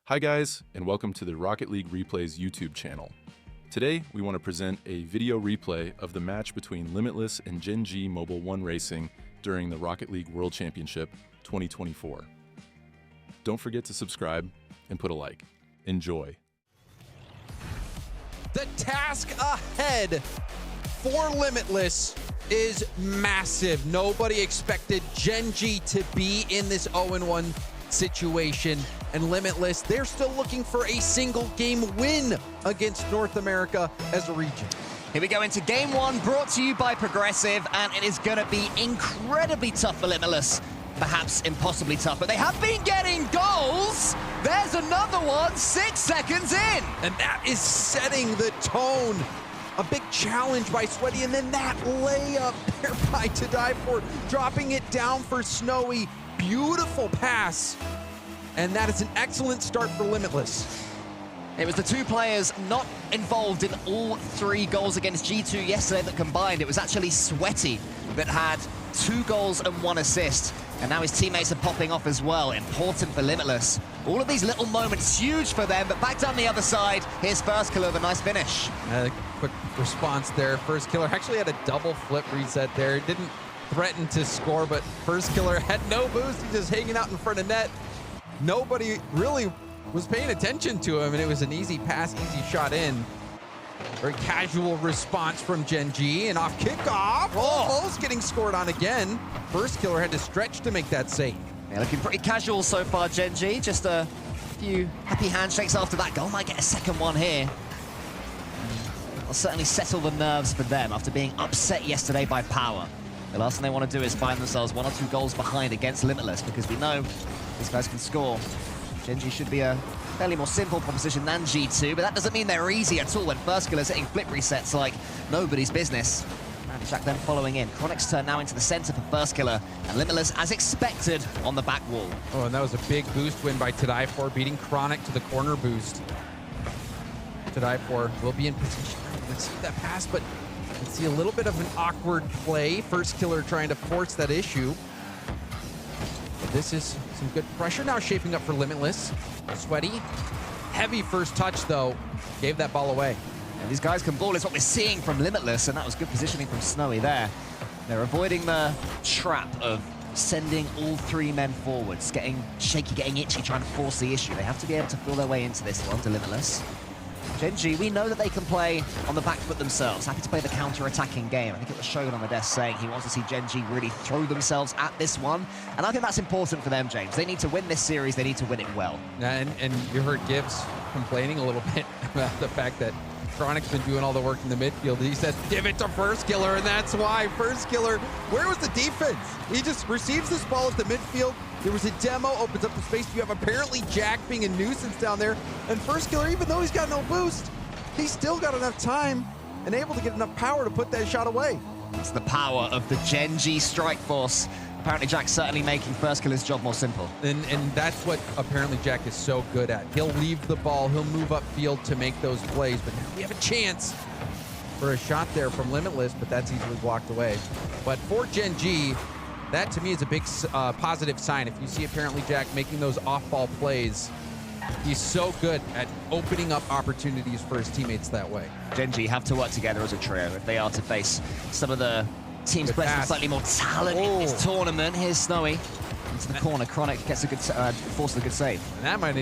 Hi guys, and welcome to the Rocket League Replays YouTube channel. Today, we want to present a video replay of the match between Limitless and Gen.G Mobile 1 Racing during the Rocket League World Championship 2024. Don't forget to subscribe and put a like. Enjoy. The task ahead for Limitless is massive. Nobody expected Gen.G to be in this 0-1 situation. And Limitless, they're still looking for a single game win against North America as a region. Here we go into game one, brought to you by Progressive, and it is going to be incredibly tough for Limitless. Perhaps impossibly tough, but they have been getting goals. There's another one, 6 seconds in. And that is setting the tone. A big challenge by Sweaty, and then that layup there by To Die For, dropping it down for Snowy. Beautiful pass. And that is an excellent start for Limitless. It was the two players not involved in all three goals against G2 yesterday that combined. It was actually Sweaty that had 2 goals and 1 assist. And now his teammates are popping off as well. Important for Limitless. All of these little moments, huge for them, but back down the other side, here's First Killer with a nice finish. Quick response there. First Killer actually had a double flip reset there. Didn't threaten to score, but First Killer had no boost. He's just hanging out in front of net. Nobody really was paying attention to him, and it was an easy pass, easy shot in. Very casual response from Gen.G, and off kickoff. Almost getting scored on again. First Killer had to stretch to make that save. Yeah, looking pretty casual so far, Gen.G. Just a few happy handshakes after that goal. Might get a second one here. Will certainly settle the nerves for them after being upset yesterday by Power. The last thing they want to do is find themselves 1 or 2 goals behind against Limitless, because we know these guys can score. Gen.G should be a fairly more simple proposition than G2, but that doesn't mean they're easy at all when First Killer's hitting flip resets like nobody's business. And Jack then following in. Chronic's turn now into the center for First Killer, and Limitless, as expected, on the back wall. Oh, and that was a big boost win by To Die For, beating Chronic to the corner boost. To Die For will be in position to receive that pass, but let's see a little bit of an awkward play. First Killer trying to force that issue. But this is some good pressure now shaping up for Limitless. Sweaty, heavy first touch though, gave that ball away. And these guys can ball is what we're seeing from Limitless, and that was good positioning from Snowy there. They're avoiding the trap of sending all 3 men forwards, getting shaky, getting itchy, trying to force the issue. They have to be able to feel their way into this one to Limitless. Gen.G, we know that they can play on the back foot themselves, happy to play the counter-attacking game. I think it was Shogun on the desk saying he wants to see Gen.G really throw themselves at this one, and I think that's important for them, James. They need to win this series, they need to win it well. And you heard Gibbs complaining a little bit about the fact that Chronic's been doing all the work in the midfield. He said, give it to First Killer, and that's why. First Killer, where was the defense? He just receives this ball at the midfield. There was a demo, opens up the space. You have apparently Jack being a nuisance down there. And First Killer, even though he's got no boost, he's still got enough time and able to get enough power to put that shot away. It's the power of the Gen.G strike force. Apparently Jack's certainly making First Killer's job more simple. And that's what apparently Jack is so good at. He'll leave the ball, he'll move upfield to make those plays, but now we have a chance for a shot there from Limitless, but that's easily blocked away. But for Gen.G, that to me is a big positive sign. If you see apparently Jack making those off-ball plays, he's so good at opening up opportunities for his teammates that way. Gen.G have to work together as a trio if they are to face some of the teams blessed with slightly more talent in this tournament. Here's Snowy into the corner. Chronic gets a good forces a good save. And that might,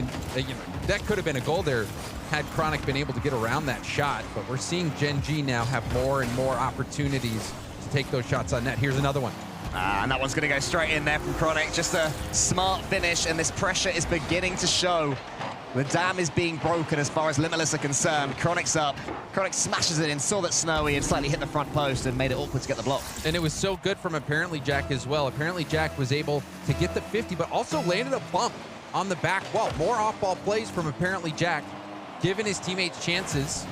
that could have been a goal there had Chronic been able to get around that shot. But we're seeing Gen.G now have more and more opportunities to take those shots on net. Here's another one. And that one's going to go straight in there from Chronic. Just a smart finish, and this pressure is beginning to show. The dam is being broken as far as Limitless are concerned. Chronic's up. Chronic smashes it in, saw that Snowy, and slightly hit the front post and made it awkward to get the block. And it was so good from apparently Jack as well. Apparently Jack was able to get the 50, but also landed a bump on the back wall. More off-ball plays from apparently Jack, giving his teammates chances.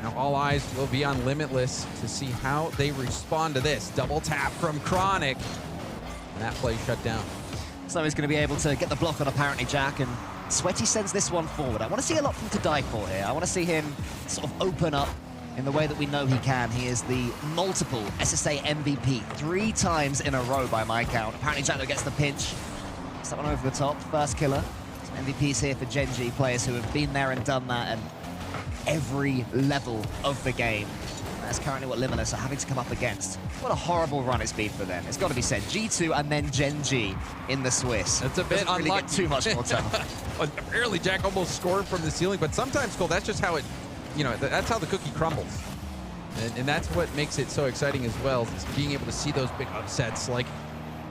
Now all eyes will be on Limitless to see how they respond to this. Double tap from Chronic, and that play shut down. So he's going to be able to get the block on apparently Jack, and Sweaty sends this one forward. I want to see a lot from To Die For here. I want to see him sort of open up in the way that we know he can. He is the multiple SSA MVP 3 times in a row by my count. Apparently Jack gets the pinch. Gets that one over the top. First Killer Some MVPs here for Gen.G, players who have been there and done that at every level of the game. That's currently what Limitless are having to come up against. What a horrible run it's been for them. It's got to be said. G2 and then Gen.G in the Swiss. It's a bit Doesn't really unlucky. get too much more time. Apparently, Jack almost scored from the ceiling, but sometimes, Cole, that's just how it, that's how the cookie crumbles. And that's what makes it so exciting as well, is being able to see those big upsets like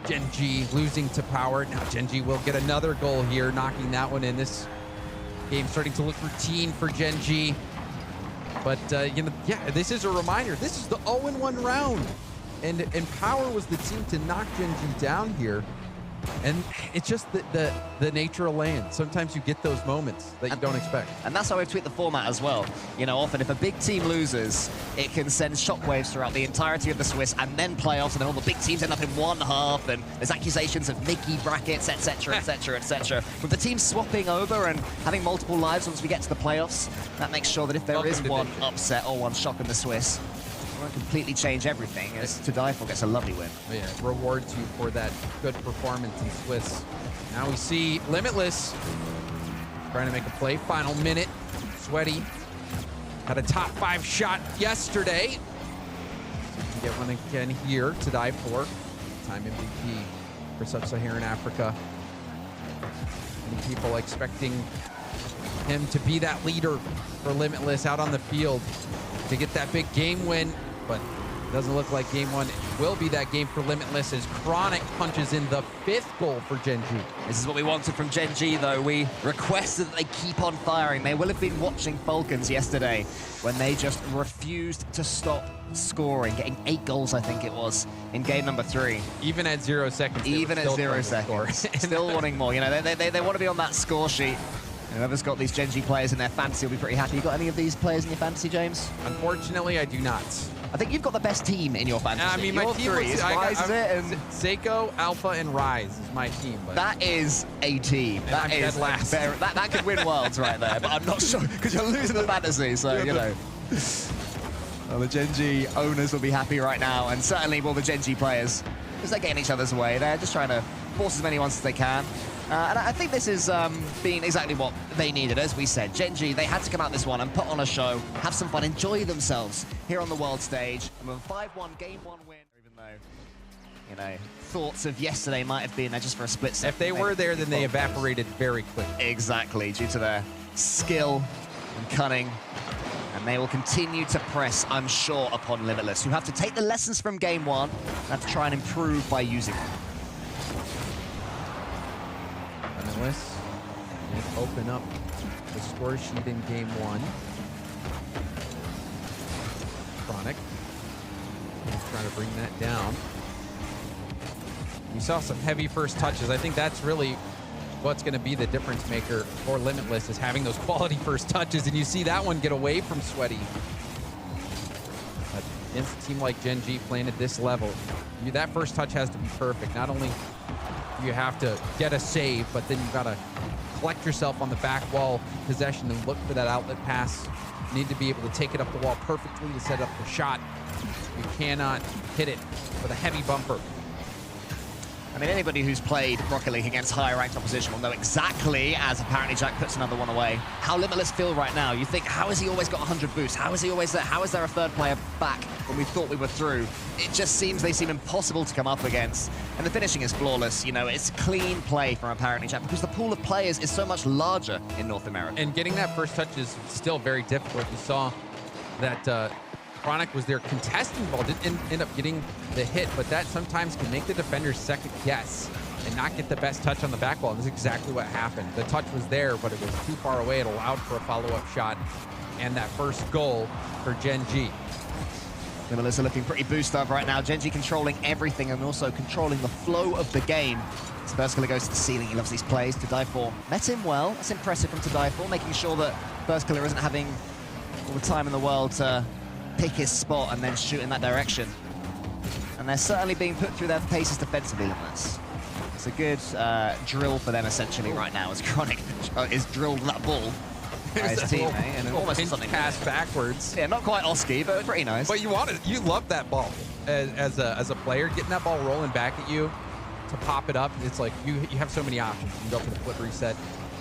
Gen.G losing to Power. Now Gen.G will get another goal here, knocking that one in. This game starting to look routine for Gen.G. But, this is a reminder. This is the 0-1 round. And Power was the team to knock Gen.G down here. And it's just the nature of land. Sometimes you get those moments that you don't expect. And that's how we've tweaked the format as well. Often if a big team loses, it can send shockwaves throughout the entirety of the Swiss and then playoffs, and then all the big teams end up in one half, and there's accusations of Mickey brackets, etc., etc., etc. With the teams swapping over and having multiple lives once we get to the playoffs, that makes sure that if there is one upset or one shock in the Swiss, it won't completely change everything, as To Die For gets a lovely win. Yeah, it rewards you for that good performance in Swiss. Now we see Limitless trying to make a play. Final minute. Sweaty had a top 5 shot yesterday. So you can get one again here. To Die For. Time MVP for Sub-Saharan Africa. Many people expecting him to be that leader for Limitless out on the field to get that big game win, but it doesn't look like game 1 will be that game for Limitless as Chronic punches in the 5th goal for Gen.G. This is what we wanted from Gen.G, though. We requested that they keep on firing. They will have been watching Falcons yesterday when they just refused to stop scoring, getting 8 goals, I think it was, in game number 3. Even at 0 seconds. Even at 0 seconds. Still wanting more. They want to be on that score sheet. Whoever's got these Gen.G players in their fantasy will be pretty happy. You got any of these players in your fantasy, James? Unfortunately, I do not. I think you've got the best team in your fantasy. I mean, my team is Rise, is it? And Seiko, Alpha, and Rise is my team. But that is a team. And that I'm is dead last. That could win worlds right there, but I'm not sure because you're losing the fantasy, so Well, the Gen.G owners will be happy right now, and certainly will the Gen.G players, because they're getting each other's way. They're just trying to force as many ones as they can. And I think this has been exactly what they needed. As we said, Gen.G, they had to come out this one and put on a show, have some fun, enjoy themselves here on the world stage. And with a 5-1 game 1 win, even though, thoughts of yesterday might have been there just for a split second. If they were there, then they evaporated very quickly. Exactly, due to their skill and cunning. And they will continue to press, I'm sure, upon Limitless, who have to take the lessons from game 1 and have to try and improve by using them. Limitless and open up the score sheet in game 1. Chronic is trying to bring that down. We saw some heavy first touches. I think that's really what's going to be the difference maker for Limitless, is having those quality first touches, and you see that one get away from Sweaty. But against a team like Gen.G playing at this level, that first touch has to be perfect. Not only you have to get a save, but then you've got to collect yourself on the back wall possession and look for that outlet pass. You need to be able to take it up the wall perfectly to set up the shot. You cannot hit it with a heavy bumper. I mean, anybody who's played Rocket League against higher ranked opposition will know exactly, as apparently Jack puts another one away, how Limitless feel right now. You think, how has he always got 100 boosts? How is he always there? How is there a third player back when we thought we were through? It just seems they seem impossible to come up against. And the finishing is flawless. It's clean play from apparently Jack, because the pool of players is so much larger in North America. And getting that first touch is still very difficult. You saw that Chronic was there contesting the ball, didn't end up getting the hit, but that sometimes can make the defenders second guess and not get the best touch on the back wall. And this is exactly what happened. The touch was there, but it was too far away. It allowed for a follow-up shot and that first goal for Gen.G. Limitless are looking pretty boosted up right now. Gen.G controlling everything and also controlling the flow of the game. First goes to the ceiling. He loves these plays. To Die For met him well. That's impressive from To Die For, making sure that First Killer isn't having all the time in the world to pick his spot and then shoot in that direction. And they're certainly being put through their paces defensively, Limitless. It's a good drill for them essentially right now, as Chronic is drilled that ball by his teammate and almost something pass backwards. Yeah, not quite Oski, but pretty nice. But you love that ball as a player, getting that ball rolling back at you to pop it up. It's like you have so many options. You can go for the flip reset.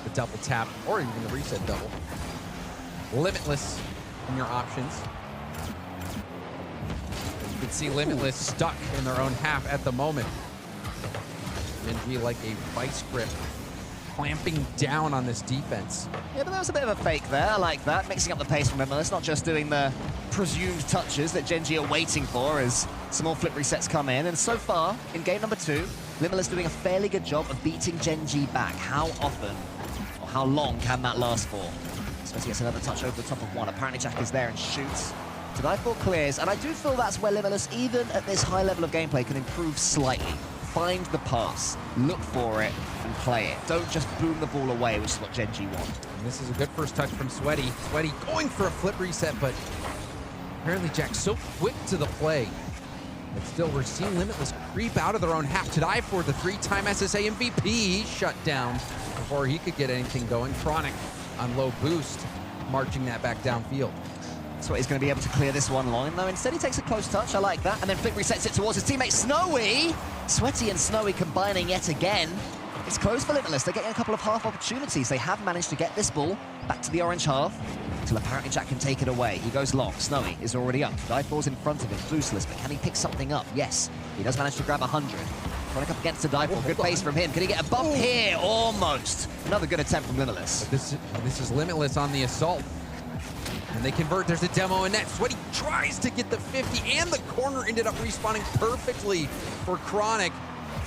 the double tap, or even the reset double. Limitless in your options. As you can see, Limitless stuck in their own half at the moment. Gen.G like a vice grip, clamping down on this defense. Yeah, but that was a bit of a fake there. I like that. Mixing up the pace from Limitless, not just doing the presumed touches that Gen.G are waiting for as some more flip resets come in. And so far, in game number 2, Limitless doing a fairly good job of beating Gen.G back. How often or how long can that last for? Especially gets another touch over the top of one. Apparently Jack is there and shoots. Todayfor clears, and I do feel that's where Limitless, even at this high level of gameplay, can improve slightly. Find the pass, look for it, and play it. Don't just boom the ball away, which is what Gen.G want. And this is a good first touch from Sweaty. Sweaty going for a flip reset, but apparently Jack's so quick to the play. But still, we're seeing Limitless creep out of their own half. Todayfor, the 3-time SSA MVP, he's shut down before he could get anything going. Chronic on low boost, marching that back downfield. So he's going to be able to clear this one line, though. Instead, he takes a close touch. I like that. And then Flick resets it towards his teammate, Snowy. Sweaty and Snowy combining yet again. It's close for Limitless. They're getting a couple of half opportunities. They have managed to get this ball back to the orange half until apparently Jack can take it away. He goes long. Snowy is already up. Todayfor's in front of him, boostless, but can he pick something up? Yes. He does manage to grab 100. Chronic up against Todayfor. Good pace from him. Can he get a bump here? Almost. Another good attempt from Limitless. But this is Limitless on the assault. And they convert. There's a demo in net. Sweaty tries to get the 50, and the corner ended up respawning perfectly for Chronic.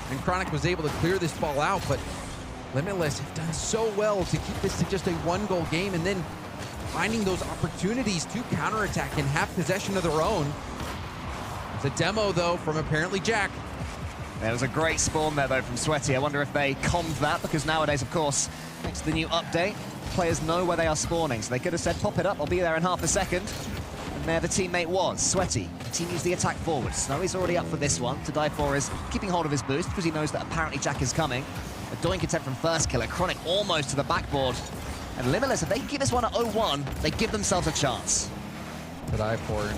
And Chronic was able to clear this ball out, but Limitless have done so well to keep this to just a 1-goal game, and then finding those opportunities to counterattack and have possession of their own. It's a demo, though, from apparently Jack. There was a great spawn there, though, from Sweaty. I wonder if they calmed that, because nowadays, of course, thanks to the new update, players know where they are spawning, so they could have said, pop it up, I'll be there in half a second. And there the teammate was. Sweaty continues the attack forward. Snowy's already up for this one. Todayfor is keeping hold of his boost because he knows that apparently Jack is coming. A doink attempt from first killer. Chronic almost to the backboard. And Limitless, if they can keep this one at 0-1, they give themselves a chance. Todayfor,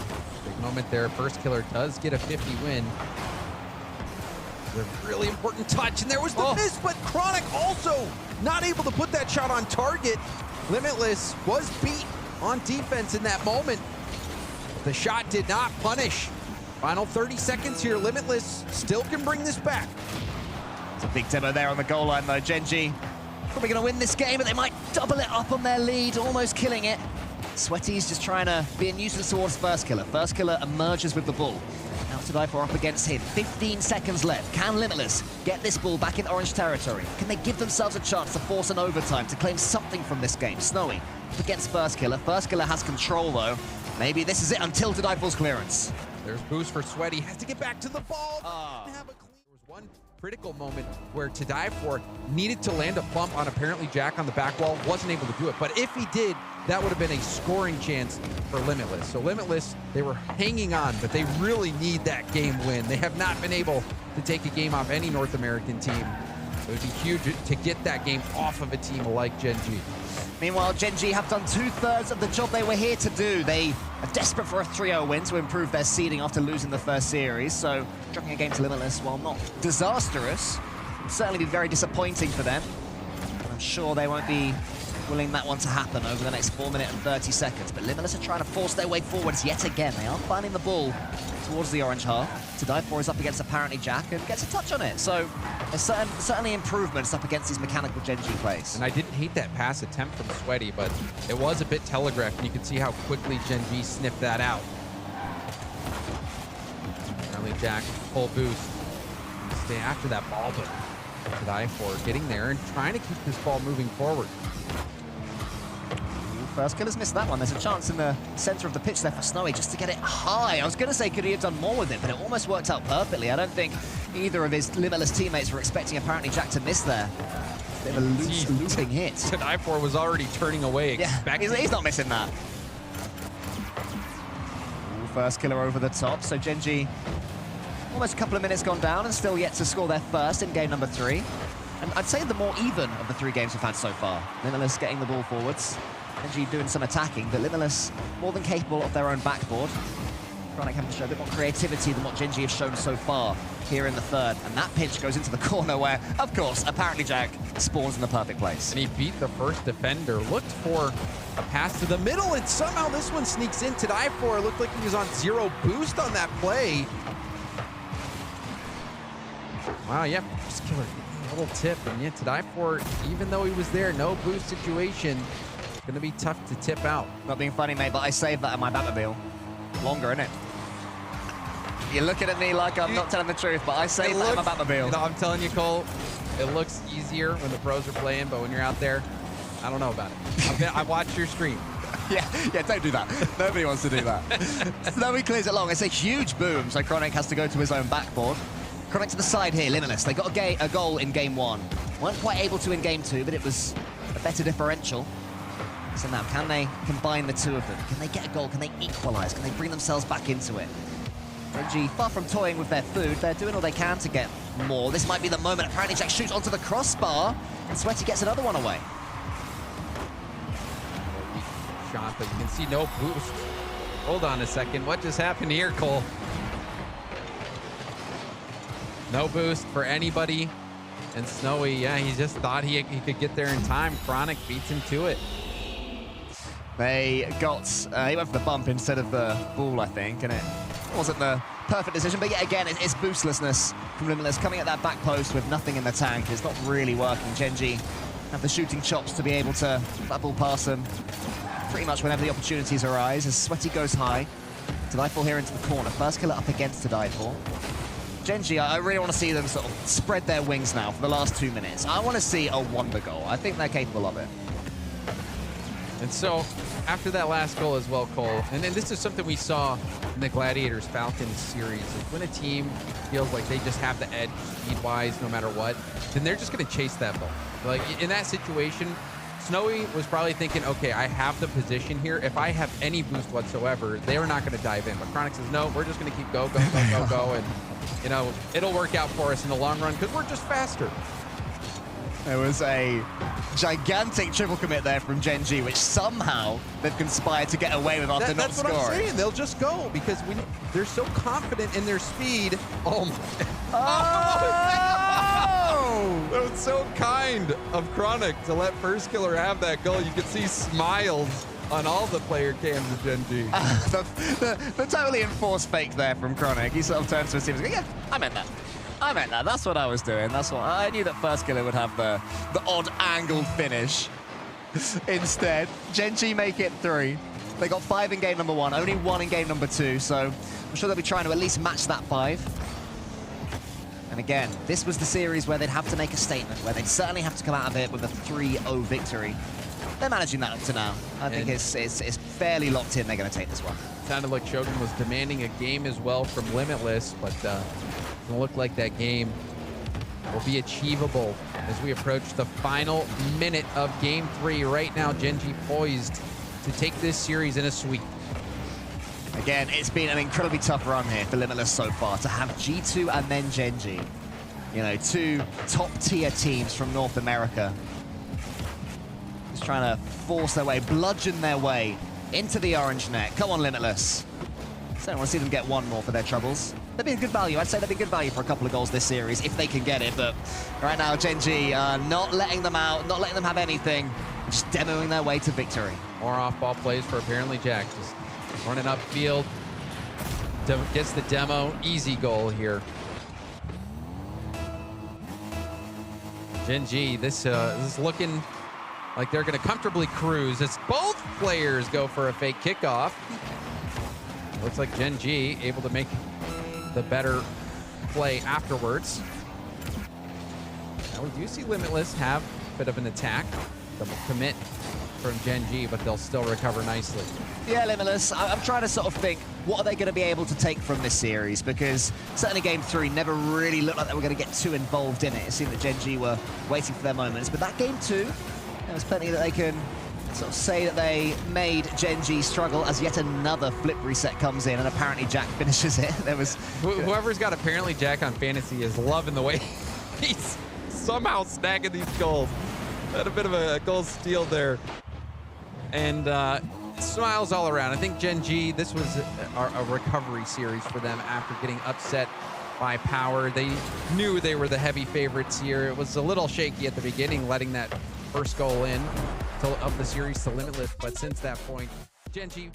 big moment there. First killer does get a 50 win. A really important touch, and there was the miss, but Chronic also not able to put that shot on target. Limitless was beat on defense in that moment. The shot did not punish. Final 30 seconds here. Limitless still can bring this back. It's a big demo there on the goal line, though. Gen.G probably going to win this game, but they might double it up on their lead, almost killing it. Sweaty's just trying to be a nuisance towards first killer. First killer emerges with the ball. Now Todayfor up against him. 15 seconds left. Can Limitless get this ball back in orange territory? Can they give themselves a chance to force an overtime, to claim something from this game? Snowy up against first killer. First killer has control, though. Maybe this is it until Todayfor's clearance. There's boost for Sweaty. Has to get back to the ball. There was one critical moment where Todayfor needed to land a bump on apparently Jack on the back wall. Wasn't able to do it. But if he did, that would have been a scoring chance for Limitless. So Limitless, they were hanging on, but they really need that game win. They have not been able to take a game off any North American team. It would be huge to get that game off of a team like Gen.G. Meanwhile, Gen.G have done 2/3 of the job they were here to do. They are desperate for a 3-0 win to improve their seeding after losing the first series. So dropping a game to Limitless, while not disastrous, would certainly be very disappointing for them. And I'm sure they won't be willing that one to happen over the next 4 minutes and 30 seconds. But Limitless are trying to force their way forwards yet again. They are finding the ball towards the orange half. Todayfor is up against apparently Jack and gets a touch on it. So there's certainly improvements up against these mechanical Gen.G plays. And I didn't hate that pass attempt from Sweaty, but it was a bit telegraphed, and you can see how quickly Gen.G sniffed that out. Apparently Jack, full boost. Stay after that ball, but Todayfor getting there and trying to keep this ball moving forward. First killer's missed that one. There's a chance in the center of the pitch there for Snowy just to get it high. I was going to say, could he have done more with it, but it almost worked out perfectly. I don't think either of his Limitless teammates were expecting apparently Jack to miss there. Bit of a loose, looping hit. Todayfor was already turning away, expecting. Yeah, he's not missing that. Ooh, first killer over the top. So Gen.G, almost a couple of minutes gone down and still yet to score their first in game number 3. And I'd say the more even of the 3 games we've had so far. Limitless getting the ball forwards. Gen.G doing some attacking, but Limitless more than capable of their own backboard. Chronic having to show a bit more creativity than what Gen.G have shown so far here in the third. And that pinch goes into the corner where, of course, apparently Jack spawns in the perfect place. And he beat the first defender, looked for a pass to the middle, and somehow this one sneaks in. Tadai4 looked like he was on 0 boost on that play. Wow, yeah, first killer, a little tip. And yeah, Tadai4, even though he was there, no boost situation, it's gonna be tough to tip out. Not being funny, mate, but I saved that in my Batmobile. Longer, innit? You're looking at me like I'm not telling the truth, but I saved that in my Batmobile. You know, I'm telling you, Cole, it looks easier when the pros are playing, but when you're out there, I don't know about it. I watched your stream. Yeah, don't do that. Nobody wants to do that. Snowy clears it long. It's a huge boom, so Chronic has to go to his own backboard. Chronic to the side here, Limitless. They got a goal in game 1. Weren't quite able to in game 2, but it was a better differential. So now, can they combine the two of them? Can they get a goal? Can they equalize? Can they bring themselves back into it? Gen.G, far from toying with their food, they're doing all they can to get more. This might be the moment. Apparently, Jack shoots onto the crossbar, and Sweaty gets another one away. Shot, but you can see no boost. Hold on a second. What just happened here, Cole? No boost for anybody. And Snowy, yeah, he just thought he could get there in time. Chronic beats him to it. They got, he went for the bump instead of the ball, I think, and it wasn't the perfect decision. But yet again, it's boostlessness from Limitless coming at that back post with nothing in the tank. It's not really working. Gen.G have the shooting chops to be able to that ball pass them pretty much whenever the opportunities arise. As Sweaty goes high, Tadai4 here into the corner. First killer up against Tadai4. Gen.G, I really want to see them sort of spread their wings now for the last 2 minutes. I want to see a wonder goal. I think they're capable of it. And so, after that last goal as well, Cole, and then this is something we saw in the Gladiators Falcons series, is when a team feels like they just have the edge speed-wise no matter what, then they're just going to chase that ball. Like, in that situation, Snowy was probably thinking, okay, I have the position here. If I have any boost whatsoever, they're not going to dive in. But Chronic says, no, we're just going to keep go, and, you know, it'll work out for us in the long run because we're just faster. There was a gigantic triple commit there from Gen.G, which somehow they've conspired to get away with after not scoring. That's what I'm saying. They'll just go because they're so confident in their speed. Oh, my. Oh! That was so kind of Chronic to let First Killer have that goal. You could see smiles on all the player cams of Gen.G. The totally enforced fake there from Chronic. He sort of turns to his team and goes, yeah, I meant that. I meant that. That's what I was doing. That's what I knew that First Killer would have the odd angled finish. Instead, Gen.G make it 3. They got 5 in game number 1, only 1 in game number 2. So I'm sure they'll be trying to at least match that 5. And again, this was the series where they'd have to make a statement, where they'd certainly have to come out of it with a 3-0 victory. They're managing that up to now. I think it's fairly locked in. They're going to take this one. Sounded like Shogun was demanding a game as well from Limitless, but doesn't look like that game will be achievable as we approach the final minute of game 3. Right now, Gen.G poised to take this series in a sweep. Again, it's been an incredibly tough run here for Limitless so far to have G2 and then Gen.G. You know, 2 top-tier teams from North America. Just trying to force their way, bludgeon their way into the orange net. Come on, Limitless. So I want to see them get 1 more for their troubles. They'd be a good value. I'd say they'd be good value for a couple of goals this series if they can get it. But right now, Gen.G not letting them out, not letting them have anything, just demoing their way to victory. More off-ball plays for apparently Jack. Just running upfield, gets the demo, easy goal here. Gen.G, this is looking like they're going to comfortably cruise as both players go for a fake kickoff. Looks like Gen.G able to make the better play afterwards. Now we do see Limitless have a bit of an attack, double commit from Gen.G, but they'll still recover nicely. Yeah, Limitless, I'm trying to sort of think, what are they going to be able to take from this series? Because certainly game 3 never really looked like they were going to get too involved in it. It seemed that Gen.G were waiting for their moments. But that game 2, there's plenty that they can sort of say that they made Gen.G struggle as yet another flip reset comes in, and apparently Jack finishes it. There was whoever's got apparently Jack on fantasy is loving the way he's somehow snagging these goals. Had a bit of a goal steal there. And smiles all around. I think Gen.G, this was a recovery series for them after getting upset by Power. They knew they were the heavy favorites here. It was a little shaky at the beginning, letting that first goal in of the series to Limitless, but since that point, Gen.G